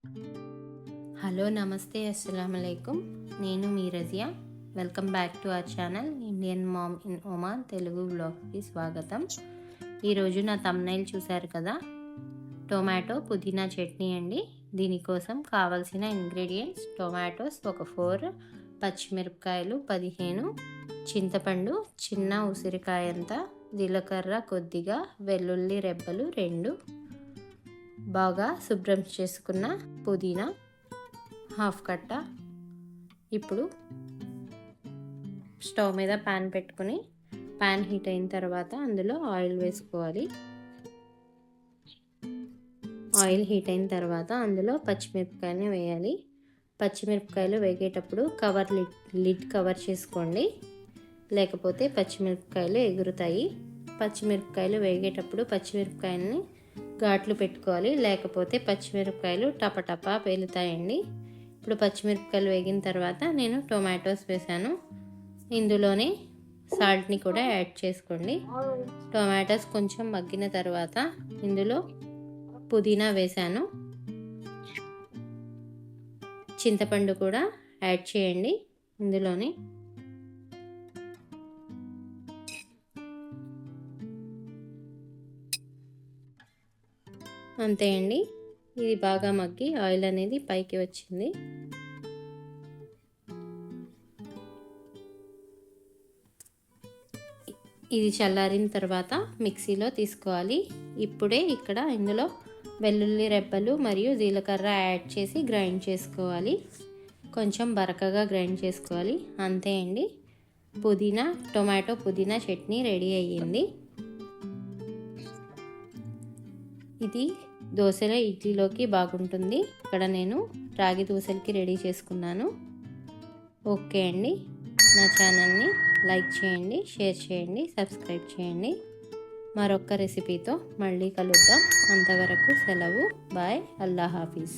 Hello నమస్తే అస్సలాముఅలైకుం. నేను మీ Razia. Welcome back to our channel Indian mom in Oman Telugu వ్లాగ్కి స్వాగతం. ఈరోజు నా థంబ్నెయిల్ చూశారు కదా, టొమాటో పుదీనా చట్నీ అండి. దీనికోసం కావాల్సిన ఇంగ్రీడియంట్స్: టొమాటోస్ ఒక 4, పచ్చిమిరపకాయలు 15, చింతపండు చిన్న ఉసిరికాయంత, జీలకర్ర కొద్దిగా, వెల్లుల్లి రెబ్బలు 2, బాగా శుభ్రం చేసుకున్న పుదీనా హాఫ్ కట్ట. ఇప్పుడు స్టవ్ మీద ప్యాన్ పెట్టుకుని ప్యాన్ హీట్ అయిన తర్వాత అందులో ఆయిల్ వేసుకోవాలి. ఆయిల్ హీట్ అయిన తర్వాత అందులో పచ్చిమిరపకాయలని వేయాలి. పచ్చిమిరపకాయలు వేగేటప్పుడు లిడ్ కవర్ చేసుకోండి, లేకపోతే పచ్చిమిరపకాయలు ఎగురుతాయి. పచ్చిమిరపకాయలు వేగేటప్పుడు పచ్చిమిరపకాయలని ఘాట్లు పెట్టుకోవాలి, లేకపోతే పచ్చిమిరపకాయలు టపటపా పేలుతాయండి. ఇప్పుడు పచ్చిమిరపకాయలు వేగిన తర్వాత నేను టొమాటోస్ వేసాను. ఇందులోనే సాల్ట్ని కూడా యాడ్ చేసుకోండి. టొమాటోస్ కొంచెం మగ్గిన తర్వాత ఇందులో పుదీనా వేసాను. చింతపండు కూడా యాడ్ చేయండి ఇందులోనే. అంతే అండి, ఇది బాగా మగ్గి ఆయిల్ అనేది పైకి వచ్చింది. ఇది చల్లారిన తర్వాత మిక్సీలో తీసుకోవాలి. ఇప్పుడే ఇందులో వెల్లుల్లి రెబ్బలు మరియు జీలకర్ర యాడ్ చేసి గ్రైండ్ చేసుకోవాలి. కొంచెం బరకగా గ్రైండ్ చేసుకోవాలి. అంతే అండి, టొమాటో పుదీనా చట్నీ రెడీ అయ్యింది. ఇది దోశలో ఇడ్లీలోకి బాగుంటుంది. ఇక్కడ నేను రాగి దోశలకి రెడీ చేసుకున్నాను. ఓకే అండి, నా ఛానల్ని లైక్ చేయండి, షేర్ చేయండి, సబ్స్క్రైబ్ చేయండి. మరొక రెసిపీతో మళ్ళీ కలుద్దాం. అంతవరకు సెలవు. బాయ్. అల్లా హాఫీజ్.